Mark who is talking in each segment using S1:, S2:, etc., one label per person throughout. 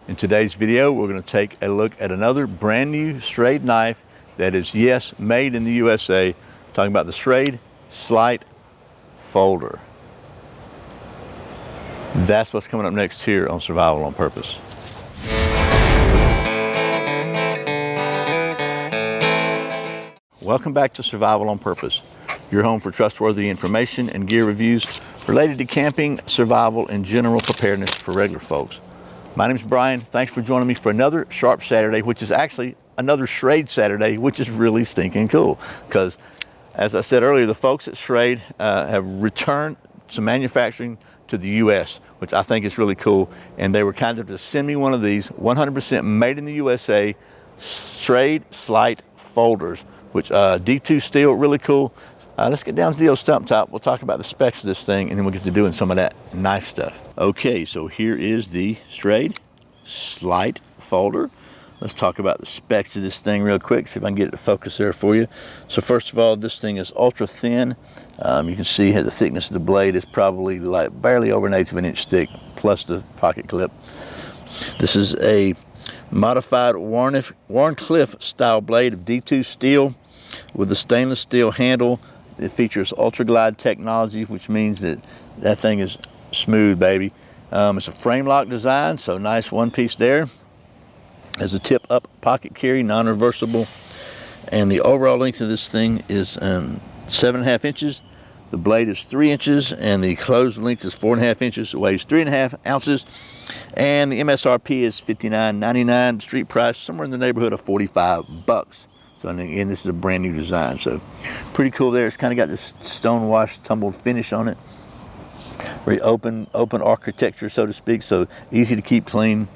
S1: In today's video, we're going to take a look at another brand new Schrade knife that is, yes, made in the USA. I'm talking about the Schrade Slyte folder. That's what's coming up next here on Survival on Purpose. Welcome back to Survival on Purpose, your home for trustworthy information and gear reviews related to camping, survival, and general preparedness for regular folks. My name's Brian. Thanks for joining me for another Sharp Saturday, which is actually another Schrade Saturday, which is really stinking cool. Because, as I said earlier, the folks at Schrade have returned some manufacturing to the U.S., which I think is really cool. And they were kind of to send me one of these 100% made in the USA Schrade Slyte folders, which D2 steel, really cool. Let's get down to the old stump top. We'll talk about the specs of this thing, and then we'll get to doing some of that knife stuff. Okay, so here is the Schrade Slyte folder. Let's talk about the specs of this thing real quick, see if I can get it to focus there for you. So first of all, this thing is ultra thin. You can see the thickness of the blade is probably like barely over 1/8 of an inch thick, plus the pocket clip. This is a modified Warncliffe style blade of D2 steel with a stainless steel handle. It features ultra glide technology, which means that thing is smooth, baby. It's a frame lock design, so nice one piece there. Has a tip up pocket carry, non-reversible, and the overall length of this thing is 7.5 inches. The blade is 3 inches, and the closed length is 4.5 inches. It weighs 3.5 ounces, and the MSRP is $59.99. Street price somewhere in the neighborhood of $45. So, and again, this is a brand new design, so pretty cool there. It's kind of got this stone wash tumbled finish on it. Very open architecture, so to speak, so easy to keep clean.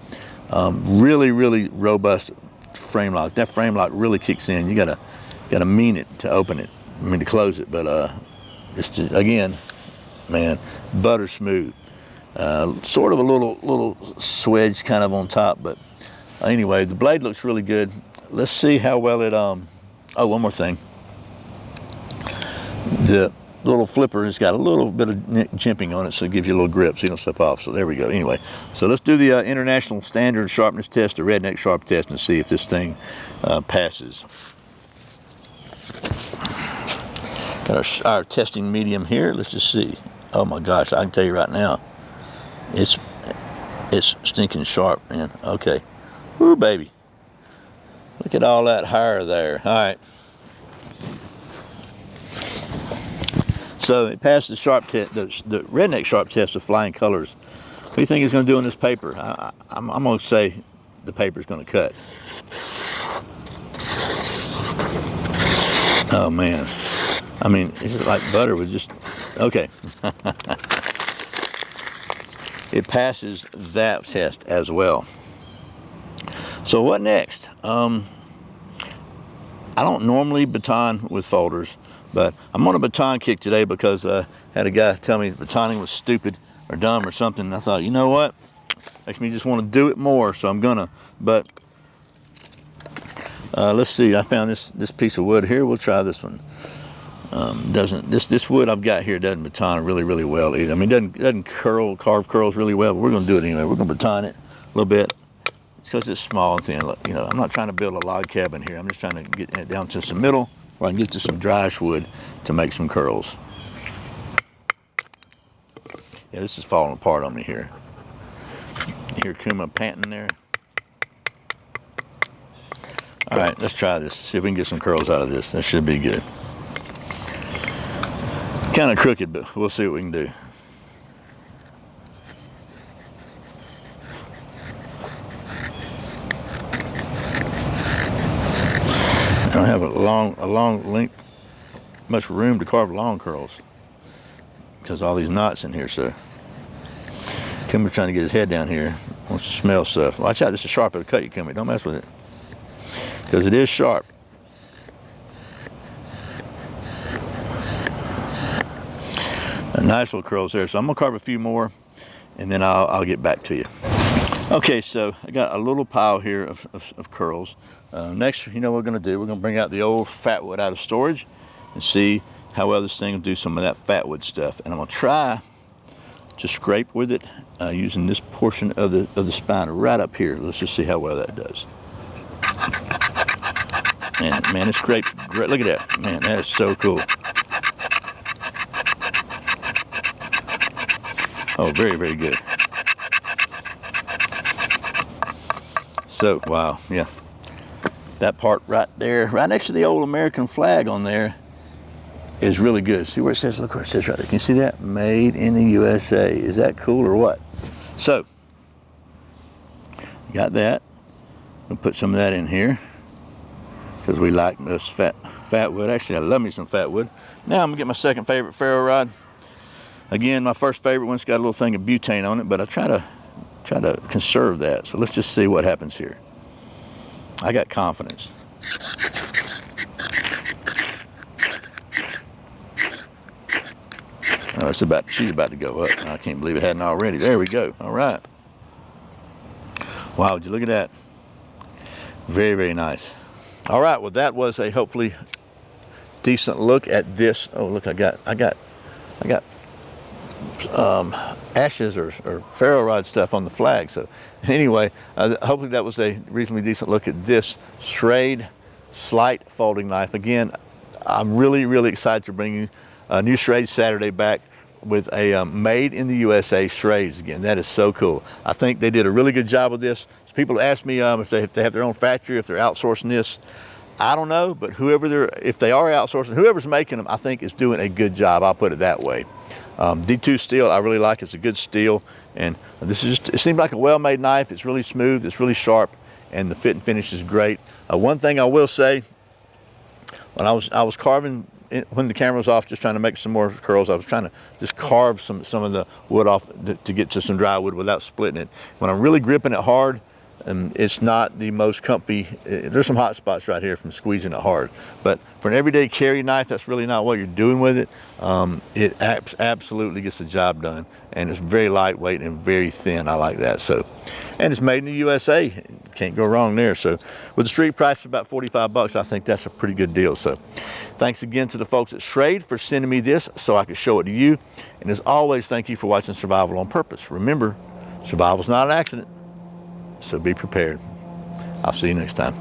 S1: Really robust frame lock. That frame lock really kicks in. You gotta mean it to open it. I mean to close it, but it's just, again, man, butter smooth. Sort of a little swedge kind of on top, but anyway, the blade looks really good. Let's see how well it, oh, one more thing. The little flipper has got a little bit of jimping on it, so it gives you a little grip so you don't slip off. So there we go. Anyway, so let's do the international standard sharpness test, the redneck sharp test, and see if this thing passes. Got our testing medium here. Let's just see. Oh my gosh, I can tell you right now, it's stinking sharp, man. Okay. Woo, baby. Look at all that hair there. All right. So it passed the sharp test, the redneck sharp test of flying colors. What do you think it's going to do on this paper? I'm going to say the paper's going to cut. Oh man. I mean, it's like butter with just, okay. It passes that test as well. So what next? I don't normally baton with folders, but I'm on a baton kick today because I had a guy tell me batoning was stupid or dumb or something. And I thought, you know what? Makes me just want to do it more, so I'm gonna. But let's see. I found this piece of wood here. We'll try this one. This wood I've got here doesn't baton really well either. I mean, it doesn't carve curls really well, but we're gonna do it anyway. We're gonna baton it a little bit. Because it's small and thin. You know, I'm not trying to build a log cabin here. I'm just trying to get it down to some middle where I can get to some dryish wood to make some curls. Yeah, this is falling apart on me here. You hear Kuma panting there? All right, let's try this. See if we can get some curls out of this. That should be good. Kind of crooked, but we'll see what we can do. I don't have a long length, much room to carve long curls because all these knots in here. So Kimber's trying to get his head down here. Wants to smell stuff. Watch out, this is sharp. It'll cut you, Kimber. Don't mess with it because it is sharp. Nice little curls there. So I'm gonna carve a few more, and then I'll get back to you. Okay, so I got a little pile here of curls. Next, you know what we're going to do? We're going to bring out the old fat wood out of storage and see how well this thing will do some of that fat wood stuff. And I'm going to try to scrape with it using this portion of the spine right up here. Let's just see how well that does. And man, it scrapes great. Look at that. Man, that is so cool. Oh, very, very good. So, wow, yeah. That part right there, right next to the old American flag on there, is really good. See where it says, look where it says right there. Can you see that? Made in the USA. Is that cool or what? So, got that. We'll put some of that in here because we like this fat wood. Actually, I love me some fat wood. Now I'm gonna get my second favorite ferro rod. Again, my first favorite one's got a little thing of butane on it, but I try to conserve that. So let's just see what happens here. I got confidence. Oh, she's about to go up. I can't believe it hadn't already. There we go. All right. Wow, would you look at that? Very, very nice. All right, well, that was a hopefully decent look at this. Oh, look, I got ashes or ferro rod stuff on the flag. So anyway, hopefully that was a reasonably decent look at this Schrade Slyte folding knife. Again, I'm really, really excited to bring you a new Schrade Saturday back with a made in the USA Schrades again. That is so cool. I think they did a really good job with this. People ask me if they have their own factory, if they're outsourcing this. I don't know, but if they are outsourcing, whoever's making them, I think is doing a good job. I'll put it that way. D2 steel, I really like. It's a good steel, and this is it seems like a well-made knife. It's really smooth, it's really sharp, and the fit and finish is great. One thing I will say, when I was carving when the camera was off, just trying to make some more curls, I was trying to just carve some of the wood off to get to some dry wood without splitting it. When I'm really gripping it hard, it's not the most comfy. There's some hot spots right here from squeezing it hard, but for an everyday carry knife, that's really not what you're doing with it. It absolutely gets the job done, and it's very lightweight and very thin. I like that. So, and it's made in the USA. Can't go wrong there. So with the street price of about 45 bucks, I think that's a pretty good deal. So thanks again to the folks at Schrade for sending me this so I could show it to you. And as always, thank you for watching Survival on Purpose. Remember, survival's not an accident. So be prepared. I'll see you next time.